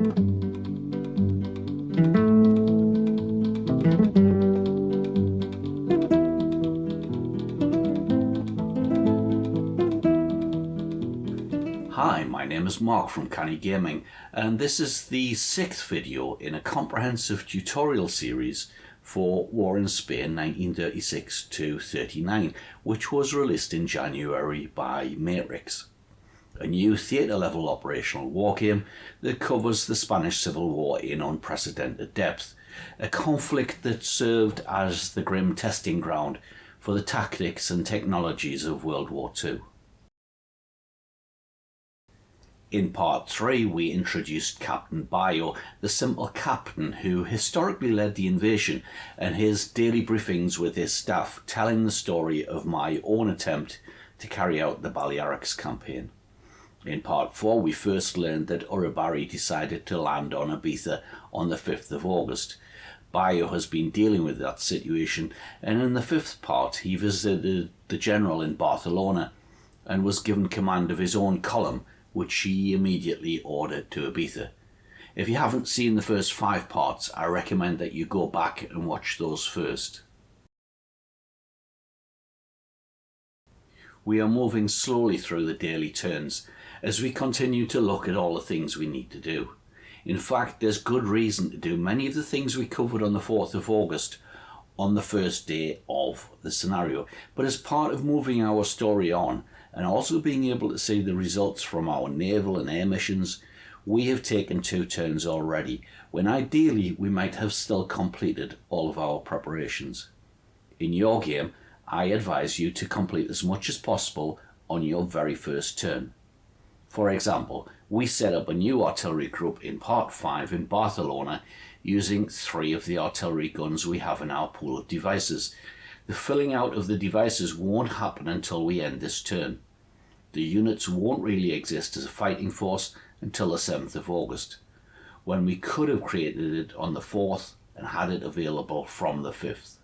Hi, my name is Mark from Cannae Gaming, and this is the 6th video in a comprehensive tutorial series for War in Spain 1936-39, which was released in January by Marx, a new theatre-level operational war game that covers the Spanish Civil War in unprecedented depth, a conflict that served as the grim testing ground for the tactics and technologies of World War II. In part 3, we introduced Captain Bayo, the simple captain who historically led the invasion, and his daily briefings with his staff, telling the story of my own attempt to carry out the Barracks campaign. In part 4, we first learned that Eularia decided to land on Ibiza on the 5th of August. Bayo has been dealing with that situation, and in the 5th part he visited the general in Barcelona and was given command of his own column, which he immediately ordered to Ibiza. If you haven't seen the first 5 parts, I recommend that you go back and watch those first. We are moving slowly through the daily turns as we continue to look at all the things we need to do. In fact, there's good reason to do many of the things we covered on the 4th of August on the first day of the scenario, but as part of moving our story on, and also being able to see the results from our naval and air missions, we have taken 2 turns already, when ideally we might have still completed all of our preparations. In your game, I advise you to complete as much as possible on your very first turn. For example, we set up a new artillery group in part 5 in Barcelona using 3 of the artillery guns we have in our pool of devices. The filling out of the devices won't happen until we end this turn. The units won't really exist as a fighting force until the 7th of August, when we could have created it on the 4th and had it available from the 5th.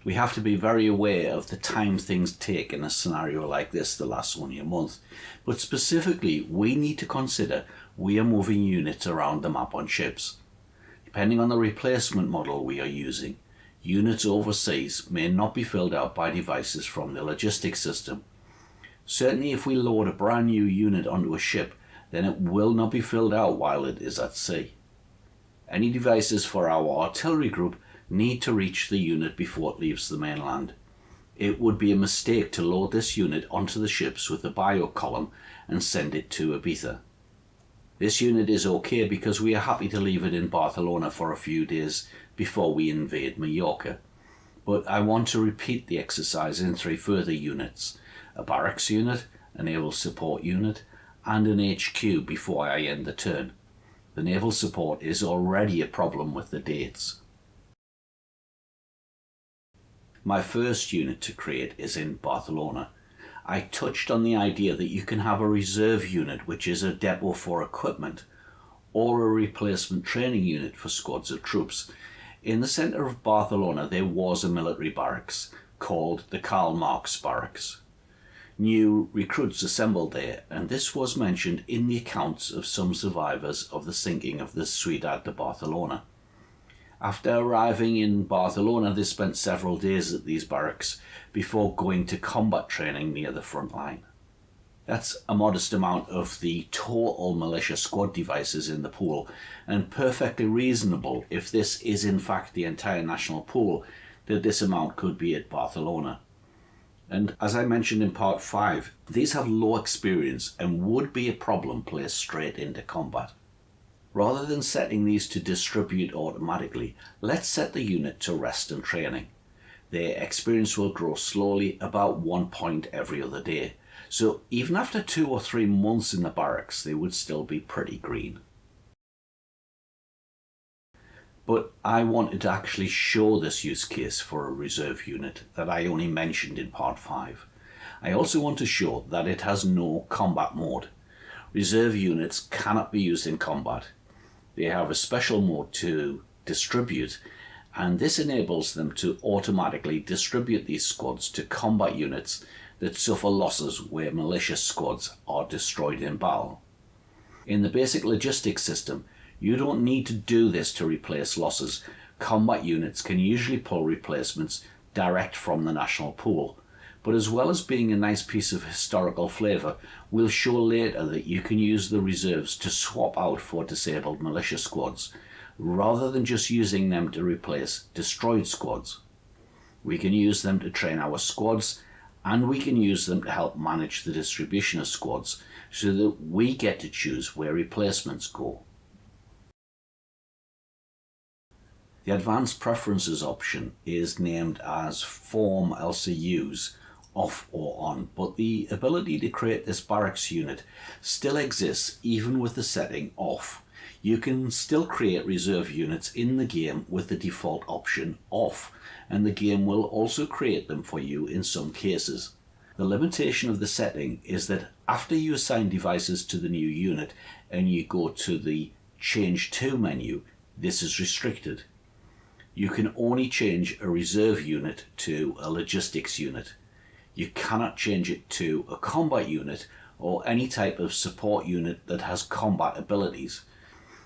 We have to be very aware of the time things take in a scenario like this that lasts only a month, but specifically we need to consider we are moving units around the map on ships. Depending on the replacement model we are using, units overseas may not be filled out by devices from the logistics system. Certainly if we load a brand new unit onto a ship, then it will not be filled out while it is at sea. Any devices for our artillery group need to reach the unit before it leaves the mainland. It would be a mistake to load this unit onto the ships with a bio column and send it to Ibiza. This unit is okay because we are happy to leave it in Barcelona for a few days before we invade Mallorca. But I want to repeat the exercise in 3 further units: a barracks unit, a naval support unit, and an HQ before I end the turn. The naval support is already a problem with the dates. My first unit to create is in Barcelona. I touched on the idea that you can have a reserve unit, which is a depot for equipment, or a replacement training unit for squads of troops. In the centre of Barcelona there was a military barracks called the Karl Marx Barracks. New recruits assembled there, and this was mentioned in the accounts of some survivors of the sinking of the Ciudad de Barcelona. After arriving in Barcelona, they spent several days at these barracks before going to combat training near the front line. That's a modest amount of the total militia squad devices in the pool, and perfectly reasonable if this is in fact the entire national pool, that this amount could be at Barcelona. And as I mentioned in part 5, these have low experience and would be a problem placed straight into combat. Rather than setting these to distribute automatically, let's set the unit to rest and training. Their experience will grow slowly, about 1 point every other day, so even after 2 or 3 months in the barracks they would still be pretty green. But I wanted to actually show this use case for a reserve unit that I only mentioned in part 5. I also want to show that it has no combat mode. Reserve units cannot be used in combat. They have a special mode to distribute, and this enables them to automatically distribute these squads to combat units that suffer losses where militia squads are destroyed in battle. In the basic logistics system, you don't need to do this to replace losses. Combat units can usually pull replacements direct from the national pool. But as well as being a nice piece of historical flavour, we'll show later that you can use the reserves to swap out for disabled militia squads, rather than just using them to replace destroyed squads. We can use them to train our squads, and we can use them to help manage the distribution of squads, so that we get to choose where replacements go. The Advanced Preferences option is named as Form LCUs, off or on, but the ability to create this barracks unit still exists even with the setting off. You can still create reserve units in the game with the default option off, and the game will also create them for you in some cases. The limitation of the setting is that after you assign devices to the new unit and you go to the Change To menu, this is restricted. You can only change a reserve unit to a logistics unit. You cannot change it to a combat unit or any type of support unit that has combat abilities.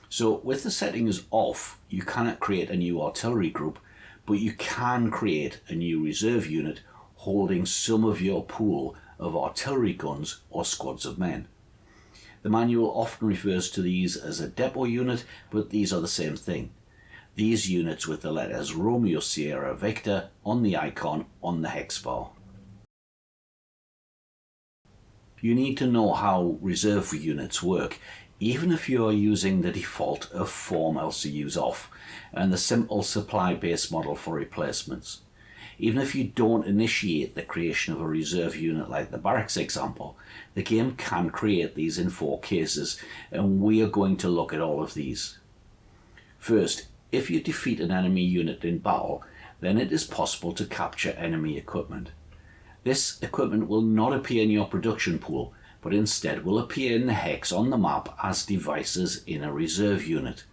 So with the settings off, you cannot create a new artillery group, but you can create a new reserve unit holding some of your pool of artillery guns or squads of men. The manual often refers to these as a depot unit, but these are the same thing. These units with the letters Romeo Sierra Victor on the icon on the hex bar. You need to know how reserve units work, even if you are using the default of Form LCUs off and the simple supply-based model for replacements. Even if you don't initiate the creation of a reserve unit like the Barracks example, the game can create these in 4 cases, and we are going to look at all of these. First, if you defeat an enemy unit in battle, then it is possible to capture enemy equipment. This equipment will not appear in your production pool, but instead will appear in the hex on the map as devices in a reserve unit.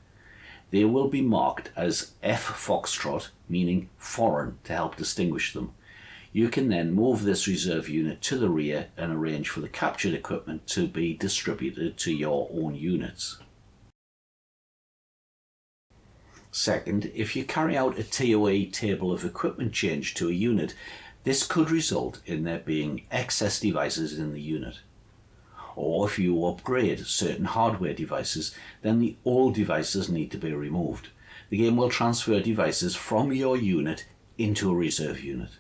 They will be marked as F Foxtrot, meaning foreign, to help distinguish them. You can then move this reserve unit to the rear and arrange for the captured equipment to be distributed to your own units. Second, if you carry out a TOA table of equipment change to a unit, this could result in there being excess devices in the unit. Or if you upgrade certain hardware devices, then the old devices need to be removed. The game will transfer devices from your unit into a reserve unit.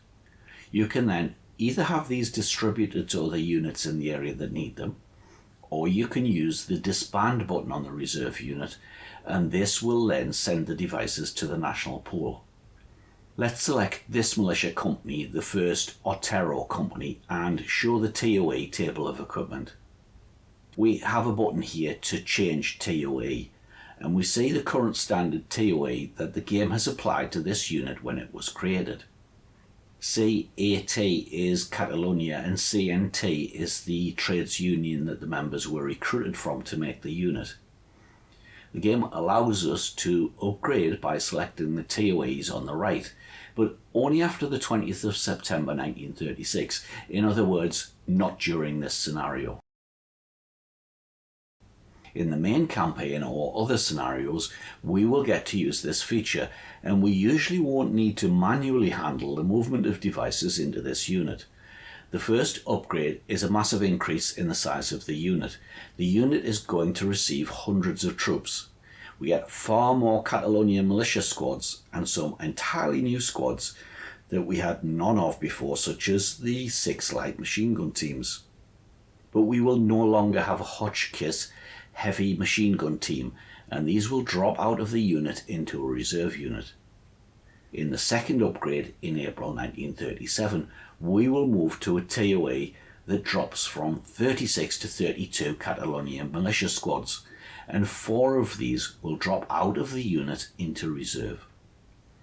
You can then either have these distributed to other units in the area that need them, or you can use the disband button on the reserve unit, and this will then send the devices to the national pool. Let's select this militia company, the first Otero company, and show the TOA table of equipment. We have a button here to change TOA, and we see the current standard TOA that the game has applied to this unit when it was created. CAT is Catalonia and CNT is the trades union that the members were recruited from to make the unit. The game allows us to upgrade by selecting the TOAs on the right, but only after the 20th of September 1936, in other words, not during this scenario. In the main campaign or other scenarios, we will get to use this feature, and we usually won't need to manually handle the movement of devices into this unit. The first upgrade is a massive increase in the size of the unit. The unit is going to receive hundreds of troops. We get far more Catalonia militia squads and some entirely new squads that we had none of before, such as the 6 light machine gun teams. But we will no longer have a Hotchkiss heavy machine gun team, and these will drop out of the unit into a reserve unit. In the second upgrade in April 1937, we will move to a TOA that drops from 36 to 32 Catalonian militia squads, and 4 of these will drop out of the unit into reserve.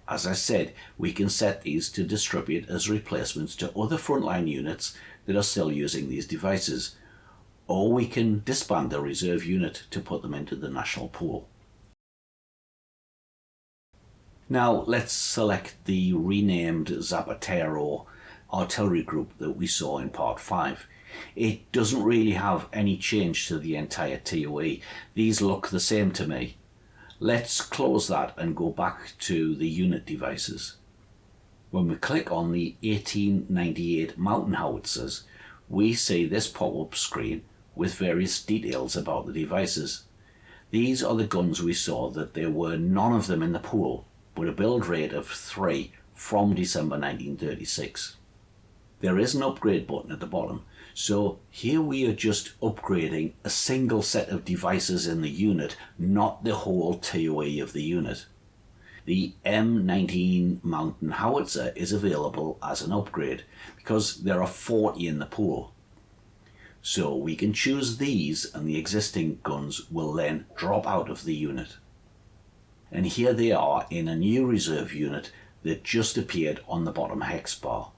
As I said, we can set these to distribute as replacements to other frontline units that are still using these devices, or we can disband the reserve unit to put them into the national pool. Now let's select the renamed Zapatero artillery group that we saw in part 5. It doesn't really have any change to the entire TOE. These look the same to me. Let's close that and go back to the unit devices. When we click on the 1898 mountain howitzers, we see this pop-up screen with various details about the devices. These are the guns we saw that there were none of them in the pool, with a build rate of 3 from December 1936. There is an upgrade button at the bottom, so here we are just upgrading a single set of devices in the unit, not the whole TOE of the unit. The M19 Mountain Howitzer is available as an upgrade because there are 40 in the pool. So we can choose these and the existing guns will then drop out of the unit. And here they are in a new reserve unit that just appeared on the bottom hex bar.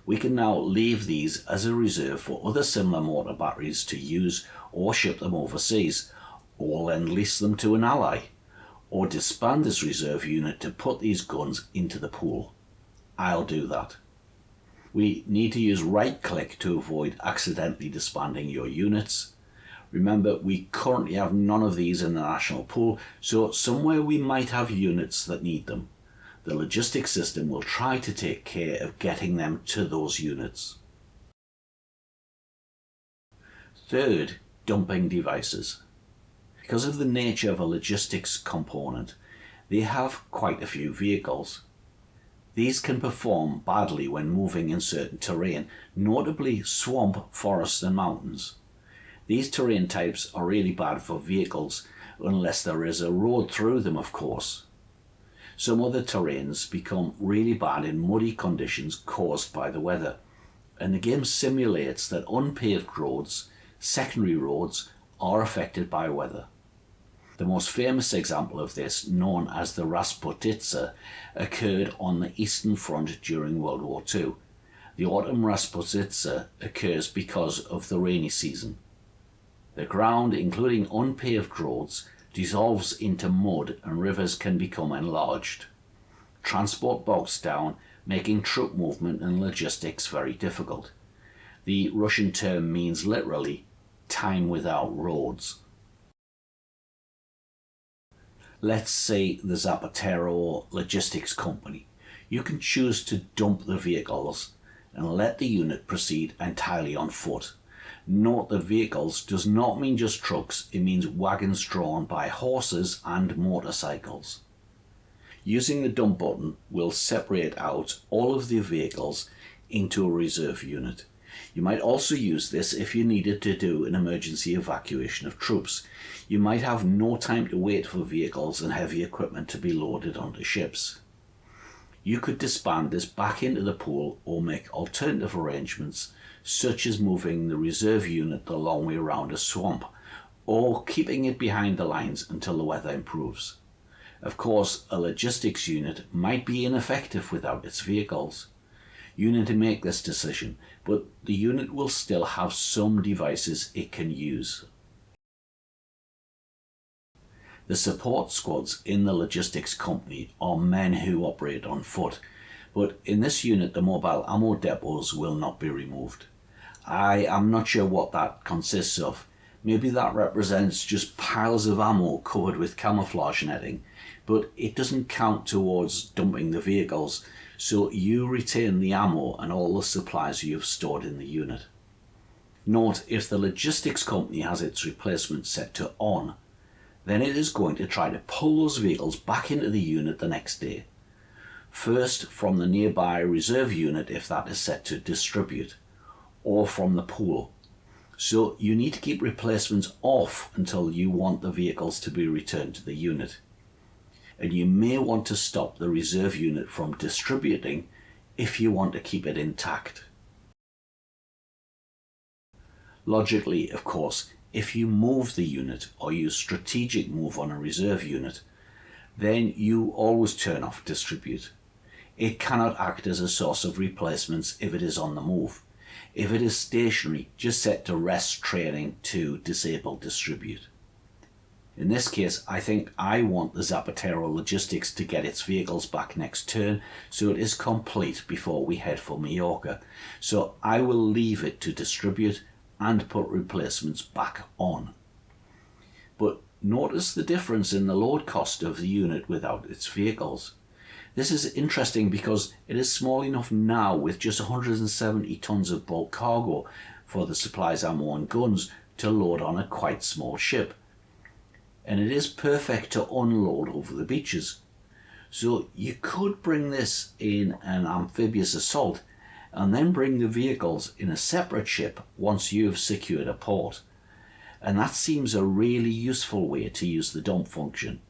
We can now leave these as a reserve for other similar mortar batteries to use or ship them overseas, or then lease them to an ally, or disband this reserve unit to put these guns into the pool. I'll do that. We need to use right click to avoid accidentally disbanding your units. Remember, we currently have none of these in the national pool, so somewhere we might have units that need them. The logistics system will try to take care of getting them to those units. Third, dumping devices. Because of the nature of a logistics component, they have quite a few vehicles. These can perform badly when moving in certain terrain, notably swamp, forest and mountains. These terrain types are really bad for vehicles unless there is a road through them, of course. Some other terrains become really bad in muddy conditions caused by the weather, and the game simulates that unpaved roads, secondary roads, are affected by weather. The most famous example of this, known as the Rasputitsa, occurred on the Eastern Front during World War II. The autumn Rasputitsa occurs because of the rainy season. The ground, including unpaved roads, dissolves into mud and rivers can become enlarged. Transport bogs down, making troop movement and logistics very difficult. The Russian term means literally time without roads. Let's say the Zapatero Logistics Company. You can choose to dump the vehicles and let the unit proceed entirely on foot. Note that vehicles does not mean just trucks, it means wagons drawn by horses and motorcycles. Using the dump button will separate out all of the vehicles into a reserve unit. You might also use this if you needed to do an emergency evacuation of troops. You might have no time to wait for vehicles and heavy equipment to be loaded onto ships. You could disband this back into the pool or make alternative arrangements, such as moving the reserve unit the long way around a swamp, or keeping it behind the lines until the weather improves. Of course, a logistics unit might be ineffective without its vehicles. You need to make this decision, but the unit will still have some devices it can use. The support squads in the logistics company are men who operate on foot, but in this unit the mobile ammo depots will not be removed. I am not sure what that consists of. Maybe that represents just piles of ammo covered with camouflage netting, but it doesn't count towards dumping the vehicles, so you retain the ammo and all the supplies you have stored in the unit. Note, if the logistics company has its replacement set to on, then it is going to try to pull those vehicles back into the unit the next day. First from the nearby reserve unit if that is set to distribute, or from the pool. So you need to keep replacements off until you want the vehicles to be returned to the unit. And you may want to stop the reserve unit from distributing if you want to keep it intact. Logically, of course, if you move the unit or use strategic move on a reserve unit, then you always turn off distribute. It cannot act as a source of replacements if it is on the move. If it is stationary, just set to rest training to disable distribute. In this case, I think I want the Zapatero Logistics to get its vehicles back next turn, so it is complete before we head for Mallorca. So I will leave it to distribute and put replacements back on. But notice the difference in the load cost of the unit without its vehicles. This is interesting because it is small enough now with just 170 tons of bulk cargo for the supplies, ammo and guns to load on a quite small ship. And it is perfect to unload over the beaches. So you could bring this in an amphibious assault and then bring the vehicles in a separate ship once you've secured a port. And that seems a really useful way to use the dump function.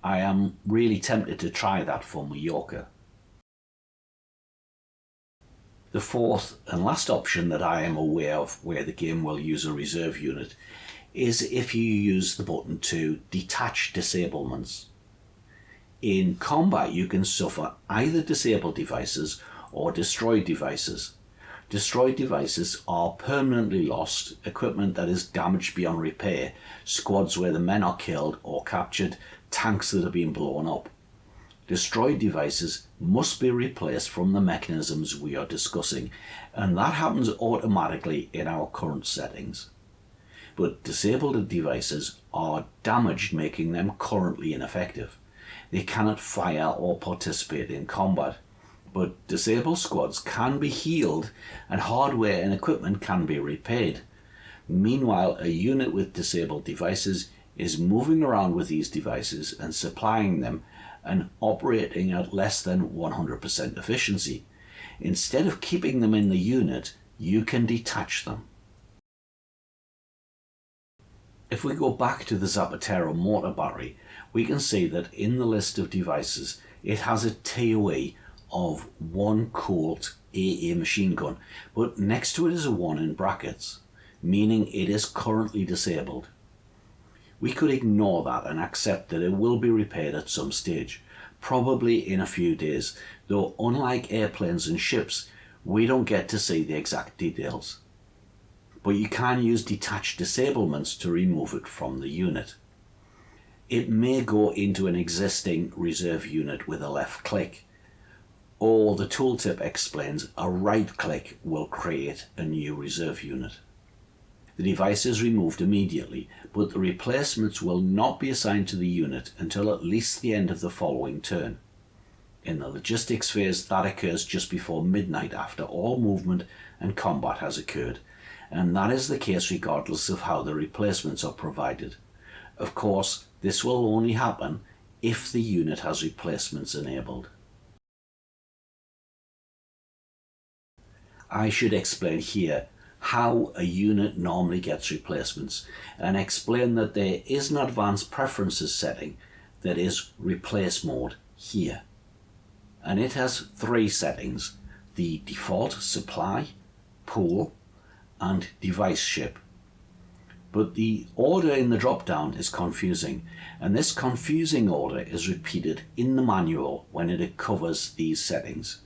I am really tempted to try that for Mallorca. The fourth and last option that I am aware of where the game will use a reserve unit is if you use the button to detach disablements. In combat, you can suffer either disabled devices or destroyed devices. Destroyed devices are permanently lost, equipment that is damaged beyond repair, squads where the men are killed or captured, tanks that have been blown up. Destroyed devices must be replaced from the mechanisms we are discussing, and that happens automatically in our current settings. But disabled devices are damaged, making them currently ineffective. They cannot fire or participate in combat. But disabled squads can be healed and hardware and equipment can be repaired. Meanwhile, a unit with disabled devices is moving around with these devices and supplying them and operating at less than 100% efficiency. Instead of keeping them in the unit, you can detach them. If we go back to the Zapatero mortar battery, we can see that in the list of devices, it has a TOE of 1 Colt AA machine gun, but next to it is a 1 in brackets, meaning it is currently disabled. We could ignore that and accept that it will be repaired at some stage, probably in a few days, though unlike airplanes and ships, we don't get to see the exact details. But you can use detached disablements to remove it from the unit. It may go into an existing reserve unit with a left click, or the tooltip explains a right click will create a new reserve unit. The device is removed immediately, but the replacements will not be assigned to the unit until at least the end of the following turn. In the logistics phase, that occurs just before midnight after all movement and combat has occurred, and that is the case regardless of how the replacements are provided. Of course, this will only happen if the unit has replacements enabled. I should explain here how a unit normally gets replacements and explain that there is an advanced preferences setting that is replace mode here. And it has 3 settings: the default, supply, pool and device ship. But the order in the drop down is confusing, and this confusing order is repeated in the manual when it covers these settings.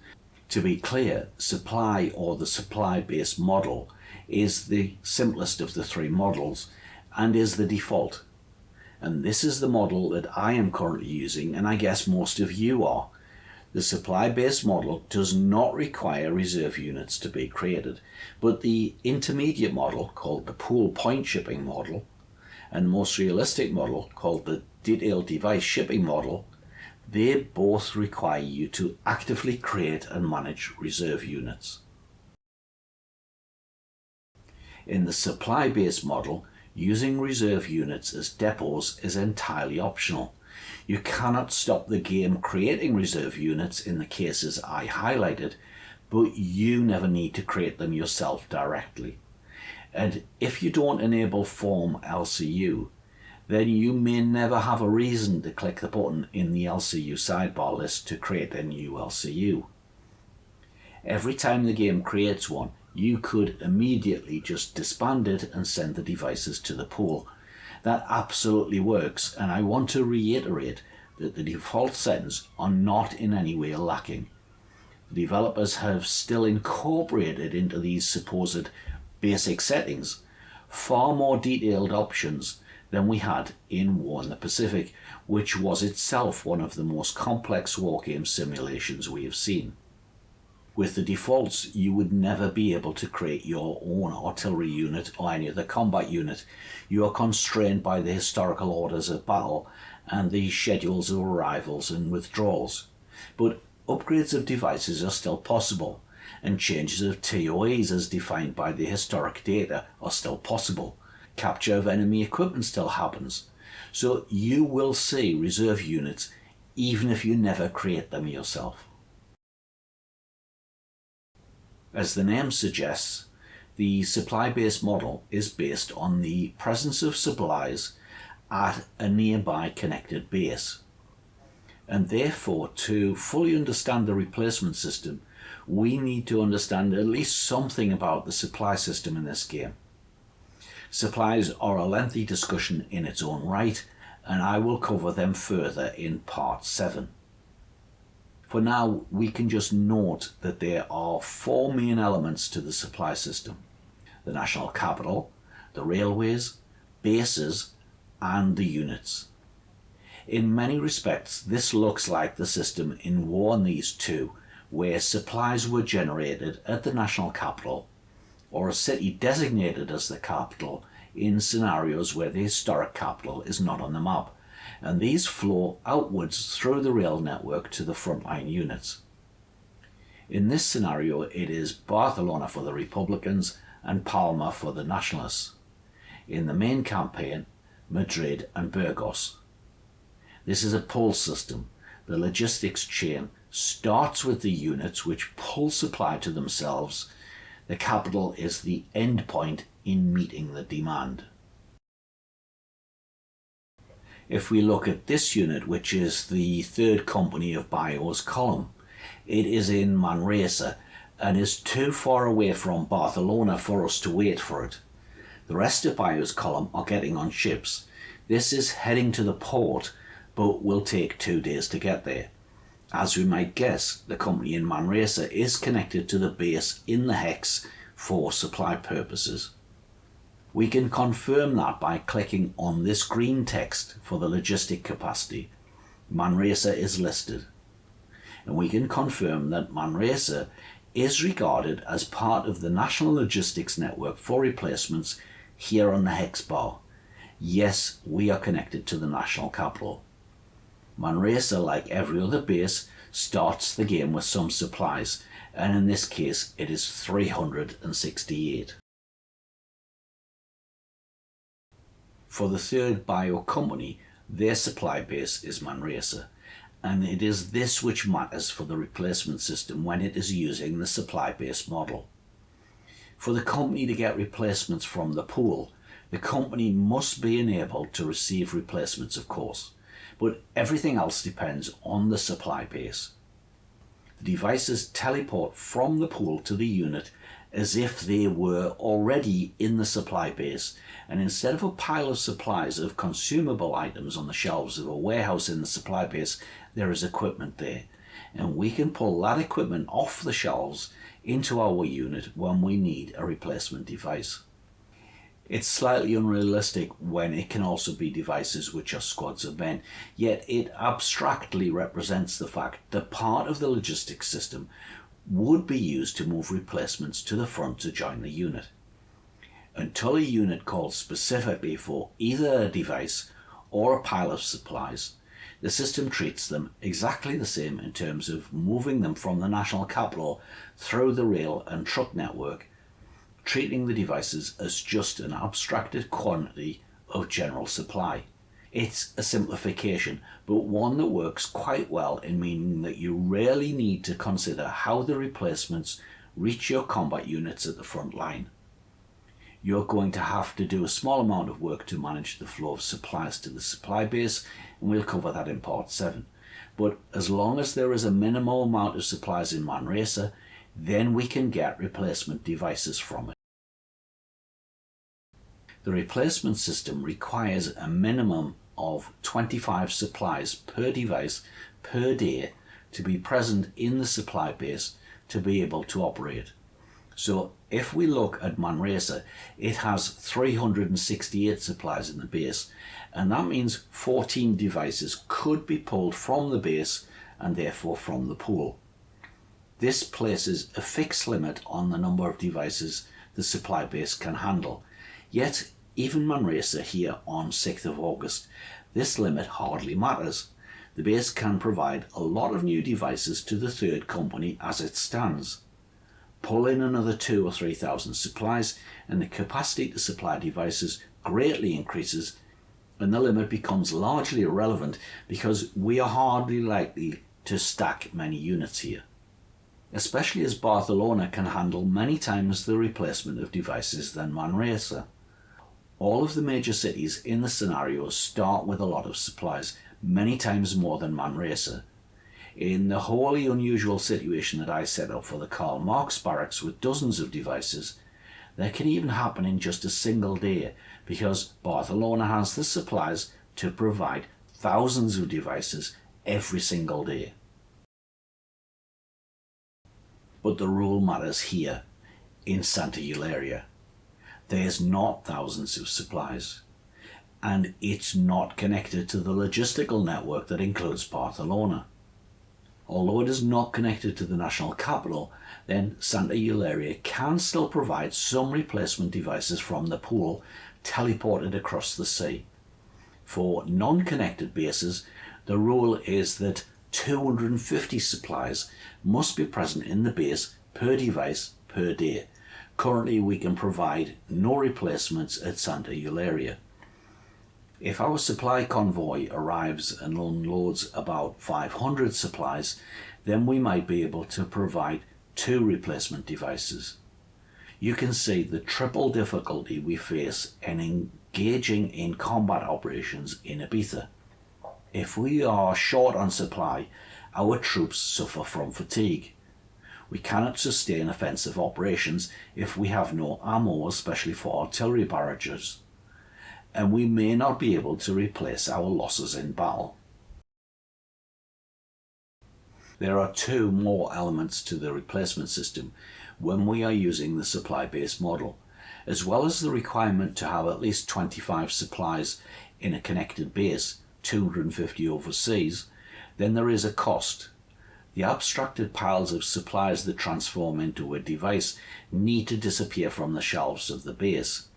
To be clear, supply or the supply based model is the simplest of the 3 models and is the default. And this is the model that I am currently using, and I guess most of you are. The supply based model does not require reserve units to be created, but the intermediate model, called the pool point shipping model, and the most realistic model, called the detailed device shipping model, they both require you to actively create and manage reserve units. In the supply-based model, using reserve units as depots is entirely optional. You cannot stop the game creating reserve units in the cases I highlighted, but you never need to create them yourself directly. And if you don't enable Form LCU, then you may never have a reason to click the button in the LCU sidebar list to create a new LCU. Every time the game creates one, you could immediately just disband it and send the devices to the pool. That absolutely works, and I want to reiterate that the default settings are not in any way lacking. The developers have still incorporated into these supposed basic settings far more detailed options than we had in War in the Pacific, which was itself one of the most complex wargame simulations we have seen. With the defaults, you would never be able to create your own artillery unit or any other combat unit. You are constrained by the historical orders of battle and the schedules of arrivals and withdrawals. But upgrades of devices are still possible, and changes of TOEs as defined by the historic data are still possible. Capture of enemy equipment still happens. So you will see reserve units even if you never create them yourself. As the name suggests, the supply-based model is based on the presence of supplies at a nearby connected base. And therefore, to fully understand the replacement system, we need to understand at least something about the supply system in this game. Supplies are a lengthy discussion in its own right, and I will cover them further in part 7. For now, we can just note that there are 4 main elements to the supply system: the national capital, the railways, bases, and the units. In many respects, this looks like the system in War in These Two, where supplies were generated at the national capital, or a city designated as the capital in scenarios where the historic capital is not on the map, and these flow outwards through the rail network to the frontline units. In this scenario, it is Barcelona for the Republicans and Palma for the Nationalists. In the main campaign, Madrid and Burgos. This is a pull system. The logistics chain starts with the units which pull supply to themselves. The capital is the end point in meeting the demand. If we look at this unit, which is the third company of Bayo's column, it is in Manresa and is too far away from Barcelona for us to wait for it. The rest of Bayo's column are getting on ships. This is heading to the port, but will take 2 days to get there. As we might guess, the company in Manresa is connected to the base in the hex for supply purposes. We can confirm that by clicking on this green text for the logistic capacity. Manresa is listed. And we can confirm that Manresa is regarded as part of the National Logistics Network for replacements here on the hex bar. Yes, we are connected to the national capital. Manresa, like every other base, starts the game with some supplies, and in this case it is 368. For the third Bayo company, their supply base is Manresa, and it is this which matters for the replacement system when it is using the supply-based model. For the company to get replacements from the pool, the company must be enabled to receive replacements, of course, but everything else depends on the supply base. The devices teleport from the pool to the unit as if they were already in the supply base, and instead of a pile of supplies of consumable items on the shelves of a warehouse in the supply base, there is equipment there, and we can pull that equipment off the shelves into our unit when we need a replacement device. It's slightly unrealistic when it can also be devices which are squads of men, yet it abstractly represents the fact that part of the logistics system would be used to move replacements to the front to join the unit. Until a unit calls specifically for either a device or a pile of supplies, the system treats them exactly the same in terms of moving them from the national capital through the rail and truck network, treating the devices as just an abstracted quantity of general supply. It's a simplification, but one that works quite well in meaning that you rarely need to consider how the replacements reach your combat units at the front line. You're going to have to do a small amount of work to manage the flow of supplies to the supply base, and we'll cover that in part 7. But as long as there is a minimal amount of supplies in Manresa, then we can get replacement devices from it. The replacement system requires a minimum of 25 supplies per device per day to be present in the supply base to be able to operate. So if we look at Manresa, it has 368 supplies in the base, and that means 14 devices could be pulled from the base and therefore from the pool. This places a fixed limit on the number of devices the supply base can handle. Yet, even Manresa here on 6th of August, this limit hardly matters. The base can provide a lot of new devices to the third company as it stands. Pull in another 2,000 or 3,000 supplies and the capacity to supply devices greatly increases, and the limit becomes largely irrelevant because we are hardly likely to stack many units here, especially as Barcelona can handle many times the replacement of devices than Manresa. All of the major cities in the scenario start with a lot of supplies, many times more than Manresa. In the wholly unusual situation that I set up for the Karl Marx barracks with dozens of devices, that can even happen in just a single day because Barcelona has the supplies to provide thousands of devices every single day. But the rule matters here, in Santa Eularia. There's not thousands of supplies, and it's not connected to the logistical network that includes Barcelona. Although it is not connected to the national capital, then Santa Eularia can still provide some replacement devices from the pool teleported across the sea. For non-connected bases, the rule is that 250 supplies must be present in the base per device per day. Currently, we can provide no replacements at Santa Eularia. If our supply convoy arrives and unloads about 500 supplies, then we might be able to provide 2 replacement devices. You can see the triple difficulty we face in engaging in combat operations in Ibiza. If we are short on supply, our troops suffer from fatigue. We cannot sustain offensive operations if we have no ammo, especially for artillery barrages, and we may not be able to replace our losses in battle. There are 2 more elements to the replacement system when we are using the supply-based model. As well as the requirement to have at least 25 supplies in a connected base, 250 overseas, then there is a cost. The abstracted piles of supplies that transform into a device need to disappear from the shelves of the base.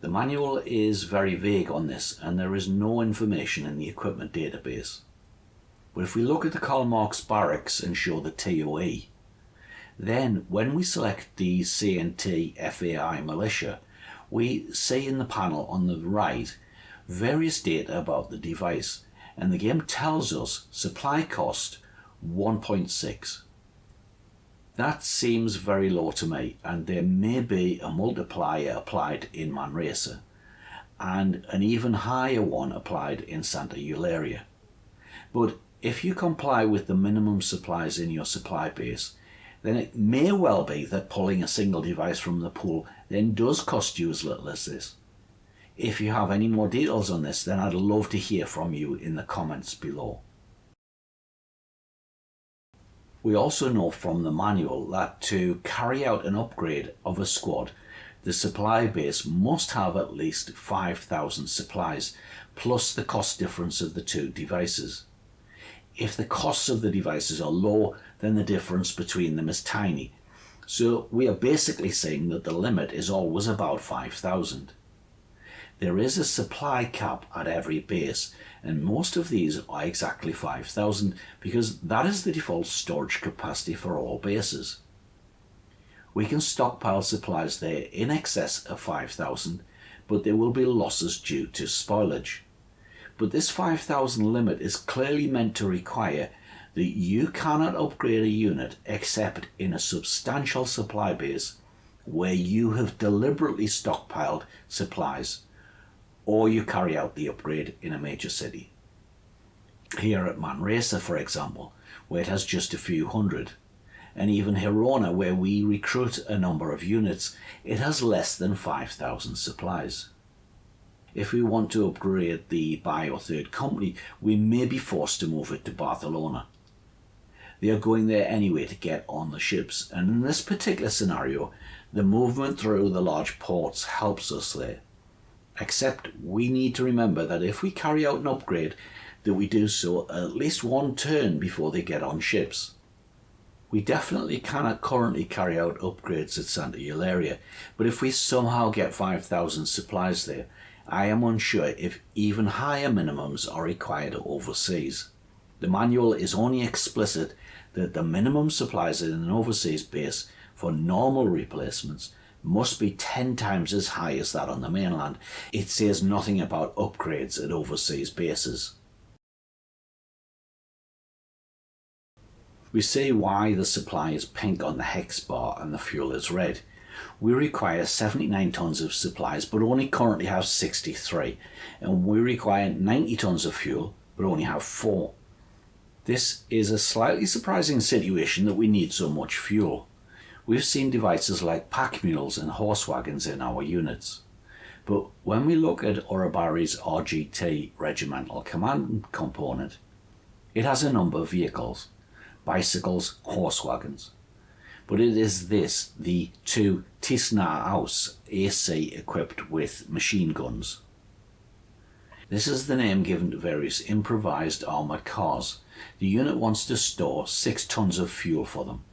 The manual is very vague on this, and there is no information in the equipment database. But if we look at the Karl Marx barracks and show the TOE, then when we select the CNT FAI militia, we see in the panel on the right various data about the device, and the game tells us supply cost 1.6. That seems very low to me, and there may be a multiplier applied in Manresa and an even higher one applied in Santa Eularia. But if you comply with the minimum supplies in your supply base, then it may well be that pulling a single device from the pool then does cost you as little as this. If you have any more details on this, then I'd love to hear from you in the comments below. We also know from the manual that to carry out an upgrade of a squad, the supply base must have at least 5,000 supplies, plus the cost difference of the 2 devices. If the costs of the devices are low, then the difference between them is tiny. So we are basically saying that the limit is always about 5,000. There is a supply cap at every base, and most of these are exactly 5,000 because that is the default storage capacity for all bases. We can stockpile supplies there in excess of 5,000, but there will be losses due to spoilage. But this 5,000 limit is clearly meant to require that you cannot upgrade a unit except in a substantial supply base where you have deliberately stockpiled supplies, or you carry out the upgrade in a major city. Here at Manresa, for example, where it has just a few hundred, and even Girona, where we recruit a number of units, it has less than 5,000 supplies. If we want to upgrade the Bayo third company, we may be forced to move it to Barcelona. They are going there anyway to get on the ships, and in this particular scenario, the movement through the large ports helps us there. Except we need to remember that if we carry out an upgrade, that we do so at least one turn before they get on ships. We definitely cannot currently carry out upgrades at Santa Eularia, but if we somehow get 5,000 supplies there, I am unsure if even higher minimums are required overseas. The manual is only explicit that the minimum supplies in an overseas base for normal replacements must be 10 times as high as that on the mainland. It says nothing about upgrades at overseas bases. We see why the supply is pink on the hex bar and the fuel is red. We require 79 tons of supplies but only currently have 63, and we require 90 tons of fuel but only have 4. This is a slightly surprising situation that we need so much fuel. We've seen devices like pack mules and horse wagons in our units. But when we look at Urabari's RGT regimental command component, it has a number of vehicles: bicycles, horse wagons. But it is this, the 2 Tisna Aus AC equipped with machine guns. This is the name given to various improvised armoured cars. The unit wants to store 6 tons of fuel for them.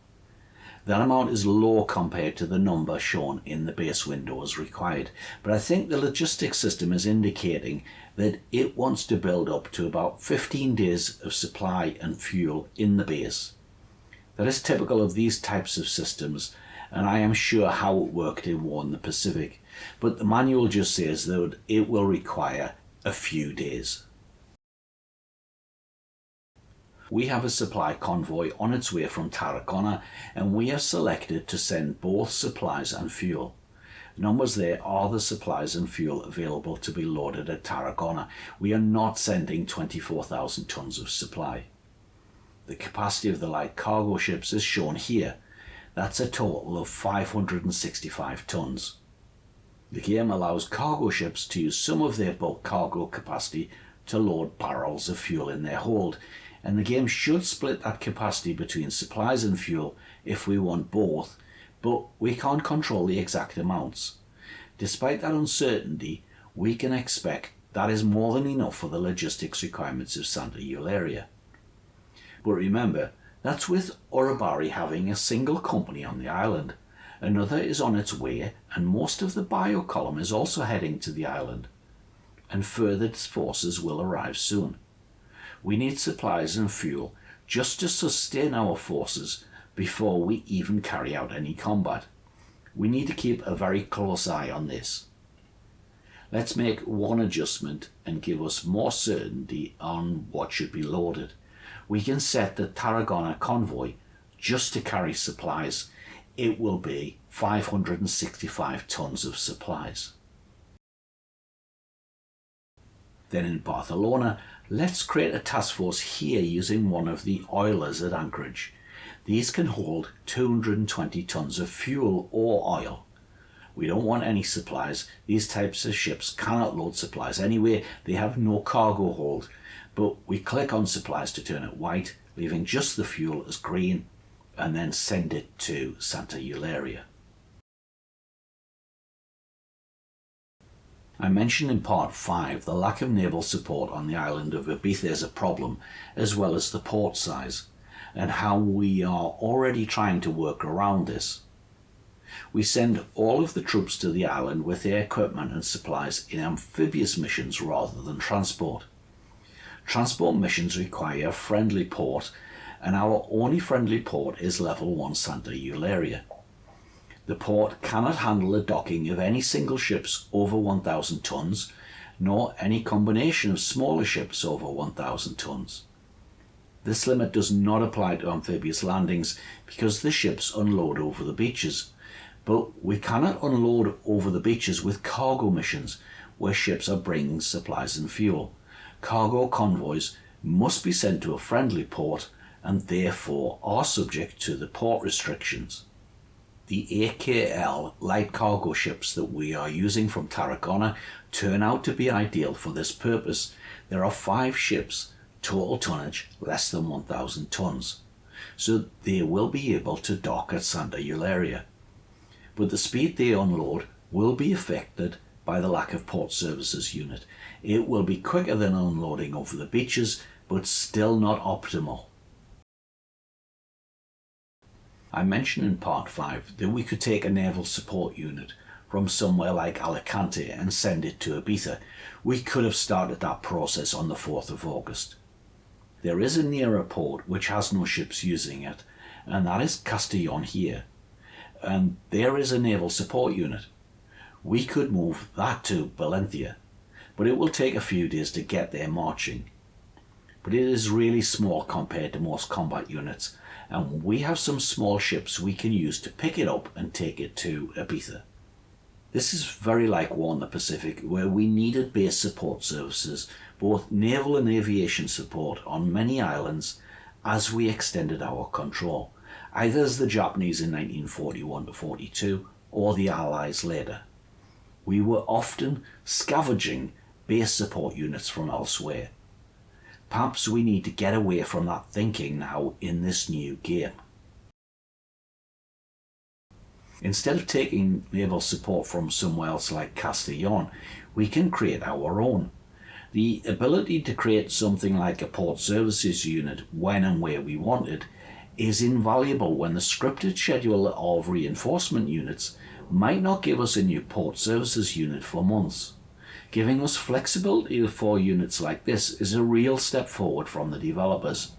That amount is low compared to the number shown in the base window as required, but I think the logistics system is indicating that it wants to build up to about 15 days of supply and fuel in the base. That is typical of these types of systems, and I am sure how it worked in War in the Pacific, but the manual just says that it will require a few days. We have a supply convoy on its way from Tarragona, and we have selected to send both supplies and fuel. Numbers there are the supplies and fuel available to be loaded at Tarragona. We are not sending 24,000 tons of supply. The capacity of the light cargo ships is shown here. That's a total of 565 tons. The game allows cargo ships to use some of their bulk cargo capacity to load barrels of fuel in their hold, and the game should split that capacity between supplies and fuel if we want both, but we can't control the exact amounts. Despite that uncertainty, we can expect that is more than enough for the logistics requirements of Santa Eularia. But remember, that's with Urabari having a single company on the island. Another is on its way, and most of the Bayo column is also heading to the island, and further forces will arrive soon. We need supplies and fuel just to sustain our forces before we even carry out any combat. We need to keep a very close eye on this. Let's make one adjustment and give us more certainty on what should be loaded. We can set the Tarragona convoy just to carry supplies. It will be 565 tons of supplies. Then in Barcelona, let's create a task force here using one of the oilers at anchorage. These can hold 220 tons of fuel or oil. We don't want any supplies. These types of ships cannot load supplies anyway. They have no cargo hold. But we click on supplies to turn it white, leaving just the fuel as green, and then send it to Santa Eularia. I mentioned in part 5 the lack of naval support on the island of Ibiza is a problem, as well as the port size, and how we are already trying to work around this. We send all of the troops to the island with their equipment and supplies in amphibious missions rather than transport. Transport missions require a friendly port, and our only friendly port is level 1 Santa Eularia. The port cannot handle the docking of any single ships over 1,000 tons, nor any combination of smaller ships over 1,000 tons. This limit does not apply to amphibious landings because the ships unload over the beaches, but we cannot unload over the beaches with cargo missions where ships are bringing supplies and fuel. Cargo convoys must be sent to a friendly port and therefore are subject to the port restrictions. The AKL light cargo ships that we are using from Tarragona turn out to be ideal for this purpose. There are 5 ships, total tonnage less than 1,000 tons. so they will be able to dock at Santa Eularia. But the speed they unload will be affected by the lack of port services unit. It will be quicker than unloading over the beaches, but still not optimal. I mentioned in part 5 that we could take a naval support unit from somewhere like Alicante and send it to Ibiza. We could have started that process on the 4th of August. There is a nearer port which has no ships using it, and that is Castellón here. And there is a naval support unit. We could move that to Valencia, but it will take a few days to get there marching. But it is really small compared to most combat units, and we have some small ships we can use to pick it up and take it to Ibiza. This is very like War in the Pacific, where we needed base support services, both naval and aviation support, on many islands as we extended our control, either as the Japanese in 1941-42 or the Allies later. We were often scavenging base support units from elsewhere. Perhaps we need to get away from that thinking now in this new game. Instead of taking naval support from somewhere else like Castellón, we can create our own. The ability to create something like a port services unit when and where we wanted is invaluable when the scripted schedule of reinforcement units might not give us a new port services unit for months. Giving us flexibility for units like this is a real step forward from the developers.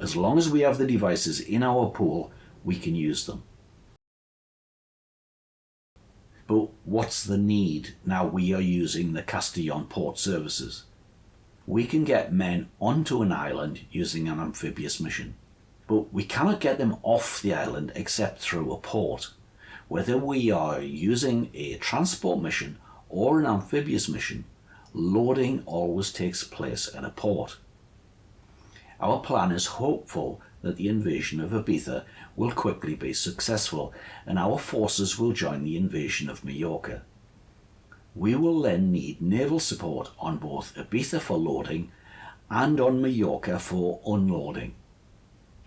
As long as we have the devices in our pool, we can use them. But what's the need now we are using the Castellón port services? We can get men onto an island using an amphibious mission, but we cannot get them off the island except through a port. Whether we are using a transport mission or an amphibious mission, loading always takes place at a port. Our plan is hopeful that the invasion of Ibiza will quickly be successful and our forces will join the invasion of Majorca. We will then need naval support on both Ibiza for loading and on Majorca for unloading.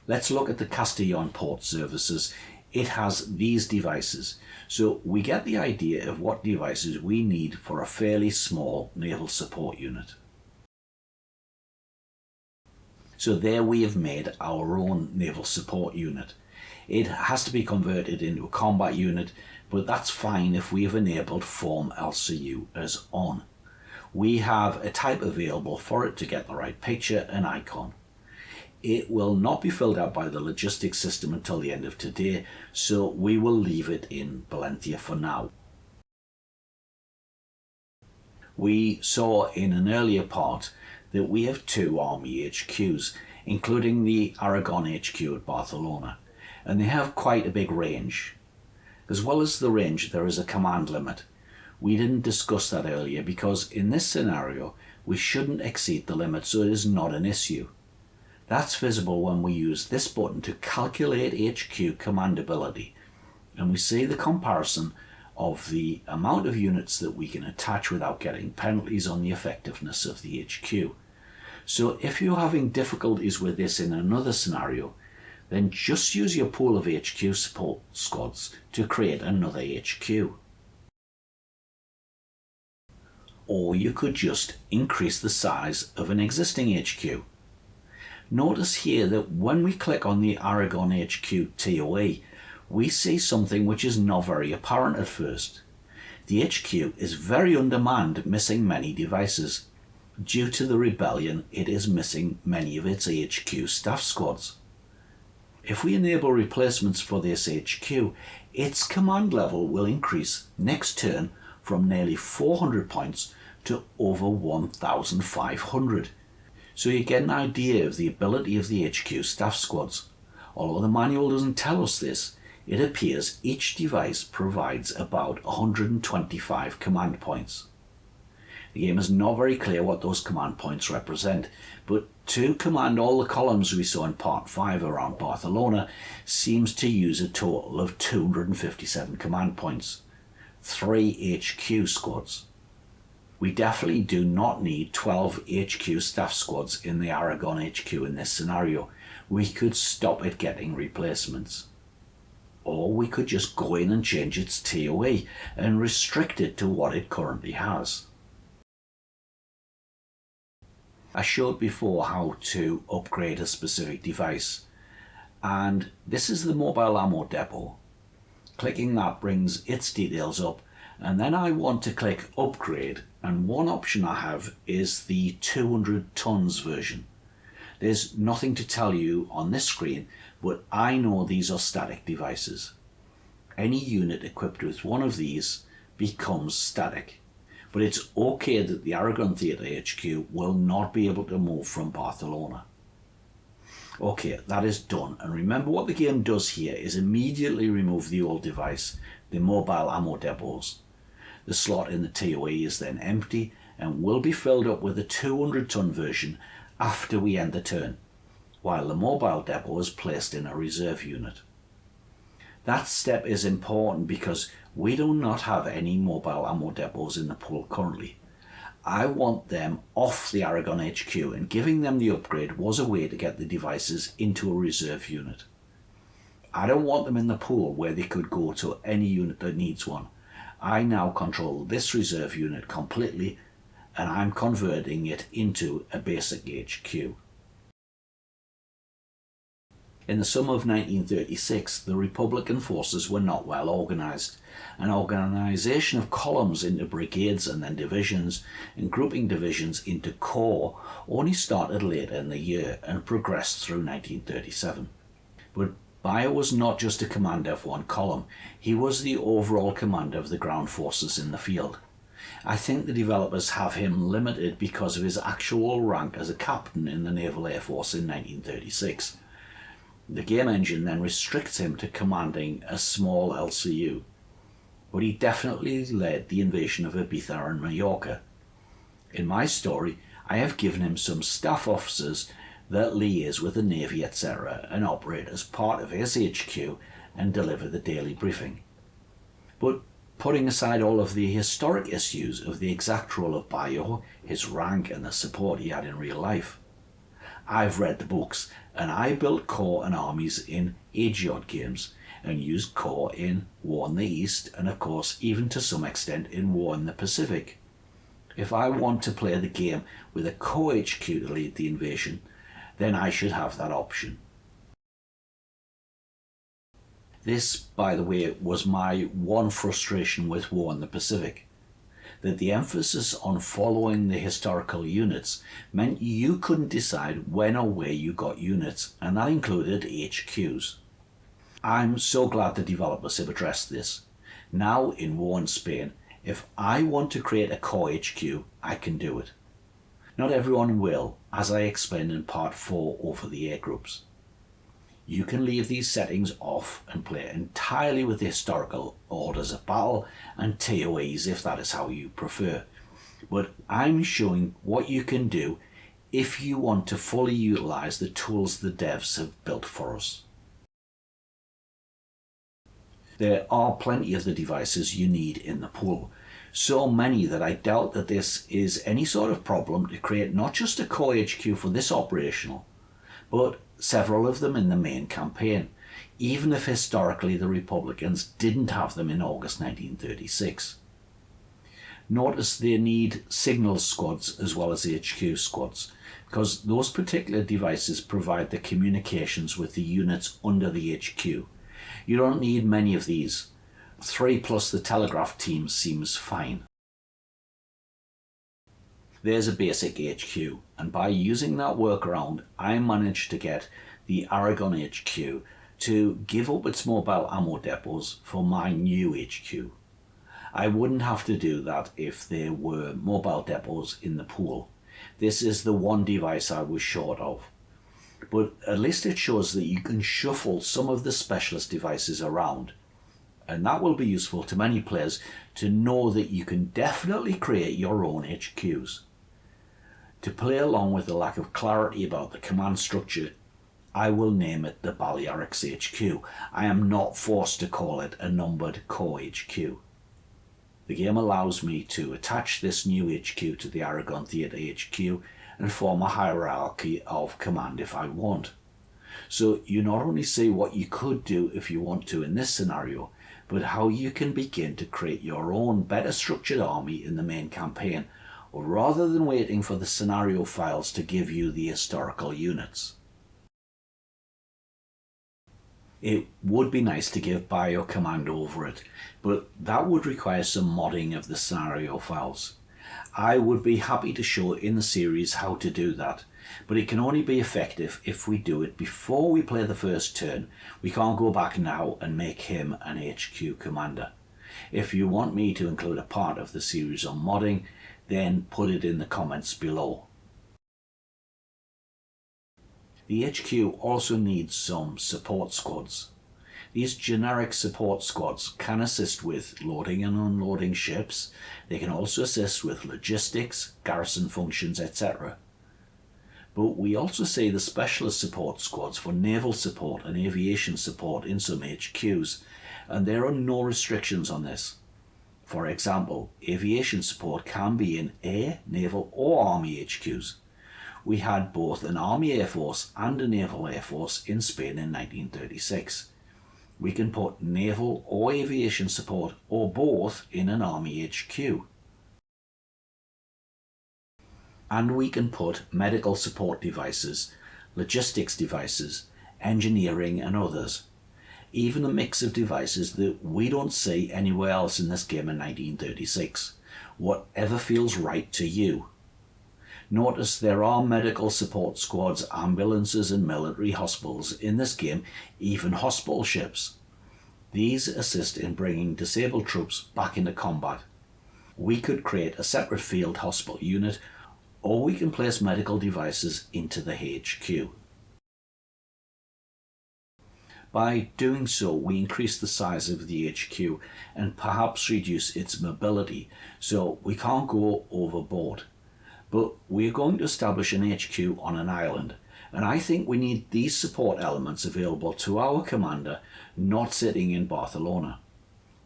Let's look at the Castellón port services. It has these devices, so we get the idea of what devices we need for a fairly small naval support unit. So there we have made our own naval support unit. It has to be converted into a combat unit, but that's fine if we have enabled Form LCU as on. We have a type available for it to get the right picture and icon. It will not be filled out by the logistics system until the end of today, so we will leave it in Valencia for now. We saw in an earlier part that we have 2 Army HQs, including the Aragon HQ at Barcelona, and they have quite a big range. As well as the range, there is a command limit. We didn't discuss that earlier because in this scenario we shouldn't exceed the limit, so it is not an issue. That's visible when we use this button to calculate HQ command ability, and we see the comparison of the amount of units that we can attach without getting penalties on the effectiveness of the HQ. So if you're having difficulties with this in another scenario, then just use your pool of HQ support squads to create another HQ. Or you could just increase the size of an existing HQ. Notice here that when we click on the Aragon HQ TOE, we see something which is not very apparent at first. The HQ is very undermanned, missing many devices. Due to the rebellion, it is missing many of its HQ staff squads. If we enable replacements for this HQ, its command level will increase next turn from nearly 400 points to over 1,500. So you get an idea of the ability of the HQ staff squads. Although the manual doesn't tell us this, it appears each device provides about 125 command points. The game is not very clear what those command points represent, but to command all the columns we saw in part 5 around Barcelona seems to use a total of 257 command points, 3 HQ squads. We definitely do not need 12 HQ staff squads in the Aragon HQ in this scenario. we could stop it getting replacements. Or we could just go in and change its TOE and restrict it to what it currently has. I showed before how to upgrade a specific device, and this is the mobile ammo depot. Clicking that brings its details up, and then I want to click upgrade, and one option I have is the 200 tons version. There's nothing to tell you on this screen, but I know these are static devices. Any unit equipped with one of these becomes static, but it's okay that the Aragon Theatre HQ will not be able to move from Barcelona. Okay, that is done, and remember what the game does here is immediately remove the old device, the mobile ammo depots. The slot in the TOE is then empty and will be filled up with a 200 ton version after we end the turn, while the mobile depot is placed in a reserve unit. That step is important because we do not have any mobile ammo depots in the pool currently. I want them off the Aragon HQ, and giving them the upgrade was a way to get the devices into a reserve unit. I don't want them in the pool where they could go to any unit that needs one. I now control this reserve unit completely, and I'm converting it into a basic HQ. In the summer of 1936, the Republican forces were not well organised. An organisation of columns into brigades and then divisions, and grouping divisions into corps, only started later in the year and progressed through 1937. But Bayo was not just a commander of one column, he was the overall commander of the ground forces in the field. I think the developers have him limited because of his actual rank as a captain in the Naval Air Force in 1936. The game engine then restricts him to commanding a small LCU, but he definitely led the invasion of Ibiza and Mallorca. In my story, I have given him some staff officers that liaise with the Navy etc. and operate as part of his HQ and deliver the daily briefing. But putting aside all of the historic issues of the exact role of Bayo, his rank and the support he had in real life, I've read the books, and I built corps and armies in Age-Odd games, and used corps in War in the East, and of course even to some extent in War in the Pacific. If I want to play the game with a corps HQ to lead the invasion, then I should have that option. This, by the way, was my one frustration with War in the Pacific, that the emphasis on following the historical units meant you couldn't decide when or where you got units, and that included HQs. I'm so glad the developers have addressed this. Now in War in Spain, if I want to create a core HQ, I can do it. Not everyone will, as I explained in part 4 over the air groups. You can leave these settings off and play entirely with the historical orders of battle and TOEs if that is how you prefer. But I'm showing what you can do if you want to fully utilise the tools the devs have built for us. There are plenty of the devices you need in the pool. So many that I doubt that this is any sort of problem to create not just a core HQ for this operational, but several of them in the main campaign, even if historically the Republicans didn't have them in August 1936. Notice they need signal squads as well as HQ squads, because those particular devices provide the communications with the units under the HQ. You don't need many of these. 3 plus the telegraph team seems fine. There's a basic HQ, and by using that workaround, I managed to get the Aragon HQ to give up its mobile ammo depots for my new HQ. I wouldn't have to do that if there were mobile depots in the pool. This is the one device I was short of. But at least it shows that you can shuffle some of the specialist devices around, and that will be useful to many players to know that you can definitely create your own HQs. To play along with the lack of clarity about the command structure, I will name it the Barracks HQ. I am not forced to call it a numbered core HQ. The game allows me to attach this new HQ to the Aragon Theatre HQ and form a hierarchy of command if I want. So you not only see what you could do if you want to in this scenario, but how you can begin to create your own better structured army in the main campaign, rather than waiting for the scenario files to give you the historical units. It would be nice to give Bayo command over it, but that would require some modding of the scenario files. I would be happy to show in the series how to do that, but it can only be effective if we do it before we play the first turn. We can't go back now and make him an HQ commander. If you want me to include a part of the series on modding, then put it in the comments below. The HQ also needs some support squads. These generic support squads can assist with loading and unloading ships. They can also assist with logistics, garrison functions, etc. But we also see the specialist support squads for naval support and aviation support in some HQs, and there are no restrictions on this. For example, aviation support can be in air, naval or army HQs. We had both an Army Air Force and a Naval Air Force in Spain in 1936. We can put naval or aviation support or both in an Army HQ. And we can put medical support devices, logistics devices, engineering and others. Even a mix of devices that we don't see anywhere else in this game in 1936. Whatever feels right to you. Notice there are medical support squads, ambulances and military hospitals in this game, even hospital ships. These assist in bringing disabled troops back into combat. We could create a separate field hospital unit, or we can place medical devices into the HQ. By doing so, we increase the size of the HQ and perhaps reduce its mobility, so we can't go overboard. But we're going to establish an HQ on an island, and I think we need these support elements available to our commander, not sitting in Barcelona.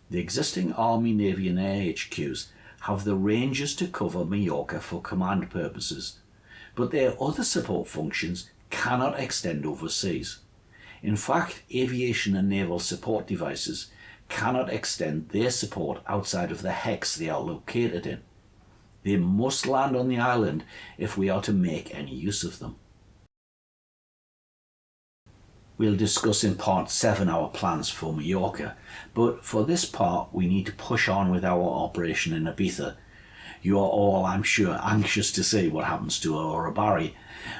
The existing Army, Navy and Air HQs have the ranges to cover Mallorca for command purposes, but their other support functions cannot extend overseas. In fact, aviation and naval support devices cannot extend their support outside of the hex they are located in. They must land on the island if we are to make any use of them. We'll discuss in part 7 our plans for Mallorca, but for this part we need to push on with our operation in Ibiza. You are all, I'm sure, anxious to see what happens to our Barracks.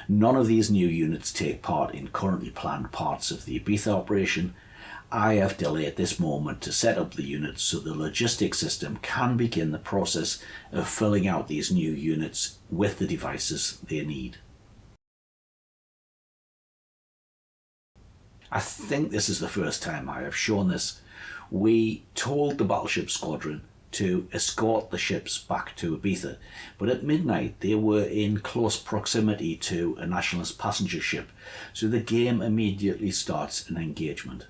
None of these new units take part in currently planned parts of the Ibiza operation. I have delayed this moment to set up the units so the logistics system can begin the process of filling out these new units with the devices they need. I think this is the first time I have shown this. We told the battleship squadron to escort the ships back to Ibiza, but at midnight they were in close proximity to a nationalist passenger ship, so the game immediately starts an engagement.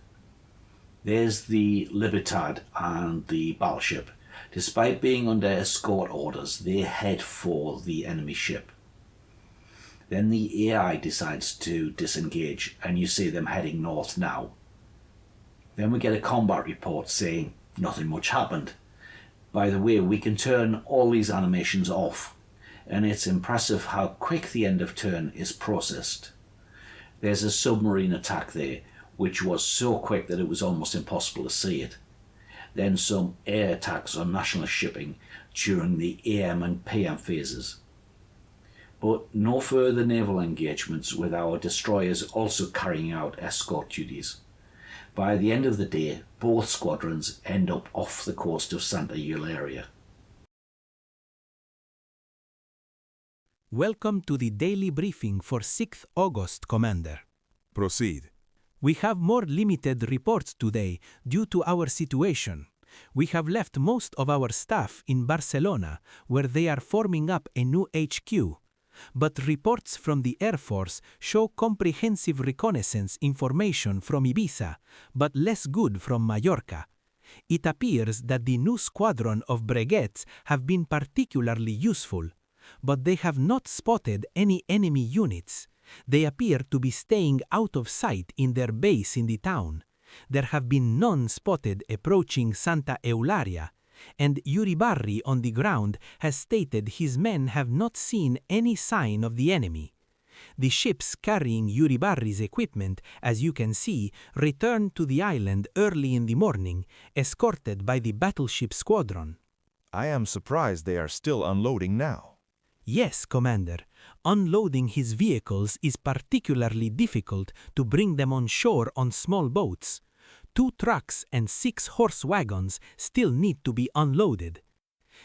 There's the Libertad and the battleship. Despite being under escort orders, they head for the enemy ship. Then the AI decides to disengage, and you see them heading north now. Then we get a combat report saying nothing much happened. By the way, we can turn all these animations off, and it's impressive how quick the end of turn is processed. There's a submarine attack there, which was so quick that it was almost impossible to see it. Then some air attacks on nationalist shipping during the AM and PM phases. But no further naval engagements, with our destroyers also carrying out escort duties. By the end of the day, both squadrons end up off the coast of Santa Eularia. Welcome to the daily briefing for 6th August, Commander. Proceed. We have more limited reports today due to our situation. We have left most of our staff in Barcelona, where they are forming up a new HQ. But reports from the Air Force show comprehensive reconnaissance information from Ibiza, but less good from Mallorca. It appears that the new squadron of brigadettes have been particularly useful, but they have not spotted any enemy units. They appear to be staying out of sight in their base in the town. There have been none spotted approaching Santa Eularia, and Uribarri on the ground has stated his men have not seen any sign of the enemy. The ships carrying Uribarri's equipment, as you can see, returned to the island early in the morning, escorted by the battleship squadron. I am surprised they are still unloading now. Yes, Commander. Unloading his vehicles is particularly difficult to bring them on shore on small boats. 2 trucks and 6 horse wagons still need to be unloaded.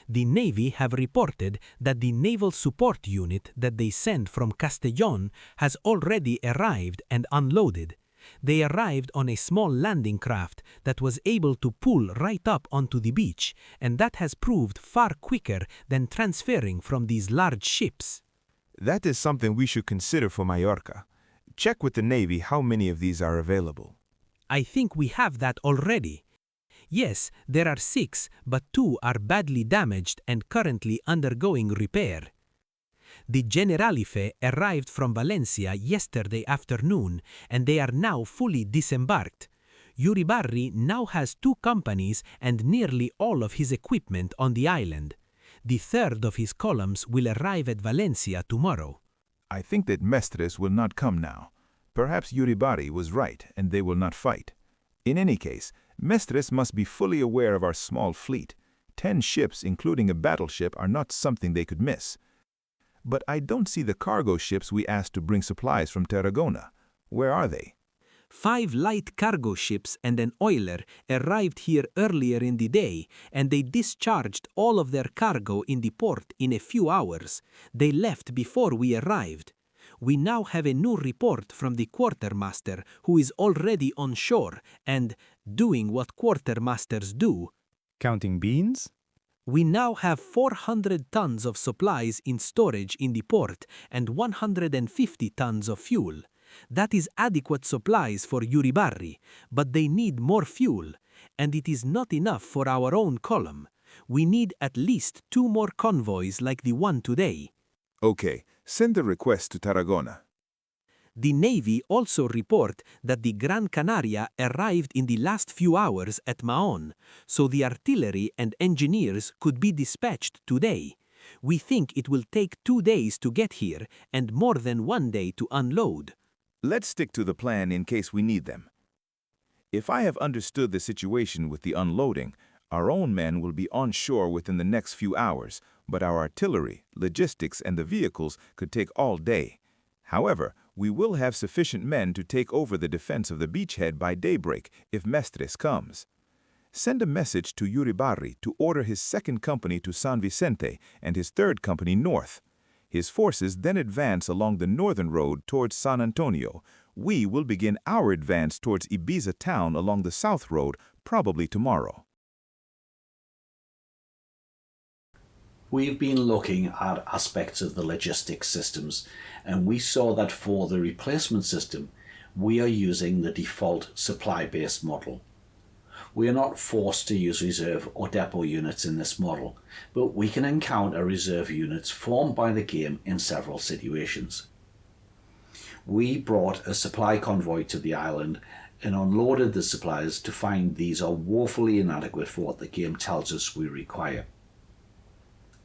The Navy have reported that the Naval Support Unit that they sent from Castellón has already arrived and unloaded. They arrived on a small landing craft that was able to pull right up onto the beach, and that has proved far quicker than transferring from these large ships. That is something we should consider for Mallorca. Check with the Navy how many of these are available. I think we have that already. Yes, there are 6, but 2 are badly damaged and currently undergoing repair. The Generalife arrived from Valencia yesterday afternoon, and they are now fully disembarked. Uribarri now has 2 companies and nearly all of his equipment on the island. The 3rd of his columns will arrive at Valencia tomorrow. I think that Mestres will not come now. Perhaps Uribarri was right, and they will not fight. In any case, Mestres must be fully aware of our small fleet. 10 ships, including a battleship, are not something they could miss. But I don't see the cargo ships we asked to bring supplies from Tarragona. Where are they? 5 light cargo ships and an oiler arrived here earlier in the day, and they discharged all of their cargo in the port in a few hours. They left before we arrived. We now have a new report from the quartermaster, who is already on shore and doing what quartermasters do. Counting beans? We now have 400 tons of supplies in storage in the port and 150 tons of fuel. That is adequate supplies for Uribarri, but they need more fuel, and it is not enough for our own column. We need at least 2 more convoys like the one today. Okay, send a request to Tarragona. The Navy also report that the Gran Canaria arrived in the last few hours at Mahon, so the artillery and engineers could be dispatched today. We think it will take 2 days to get here and more than 1 day to unload. Let's stick to the plan in case we need them. If I have understood the situation with the unloading, our own men will be on shore within the next few hours, but our artillery, logistics, and the vehicles could take all day. However, we will have sufficient men to take over the defense of the beachhead by daybreak if Mestres comes. Send a message to Uribarri to order his 2nd company to San Vicente and his 3rd company north. His forces then advance along the northern road towards San Antonio. We will begin our advance towards Ibiza town along the south road, probably tomorrow. We've been looking at aspects of the logistics systems, and we saw that for the replacement system, we are using the default supply-based model. We are not forced to use reserve or depot units in this model, but we can encounter reserve units formed by the game in several situations. We brought a supply convoy to the island and unloaded the supplies to find these are woefully inadequate for what the game tells us we require.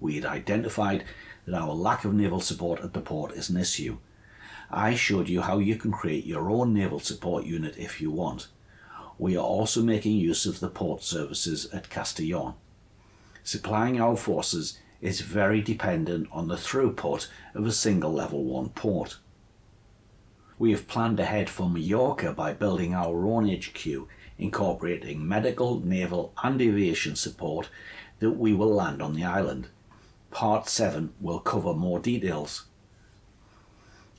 We had identified that our lack of naval support at the port is an issue. I showed you how you can create your own naval support unit if you want. We are also making use of the port services at Castellón. Supplying our forces is very dependent on the throughput of a single level 1 port. We have planned ahead for Mallorca by building our own HQ, incorporating medical, naval and aviation support that we will land on the island. Part 7 will cover more details.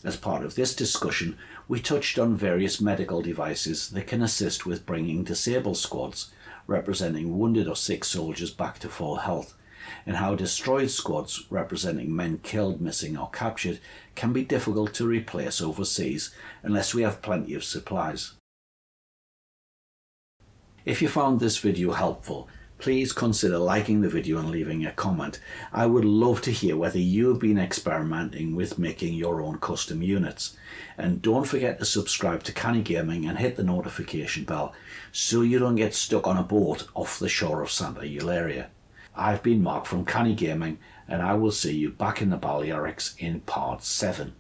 As part of this discussion, we touched on various medical devices that can assist with bringing disabled squads, representing wounded or sick soldiers, back to full health, and how destroyed squads, representing men killed, missing or captured, can be difficult to replace overseas unless we have plenty of supplies. If you found this video helpful, please consider liking the video and leaving a comment. I would love to hear whether you have been experimenting with making your own custom units. And don't forget to subscribe to Cannae Gaming and hit the notification bell so you don't get stuck on a boat off the shore of Santa Eularia. I've been Mark from Cannae Gaming, and I will see you back in the Barracks in part 7.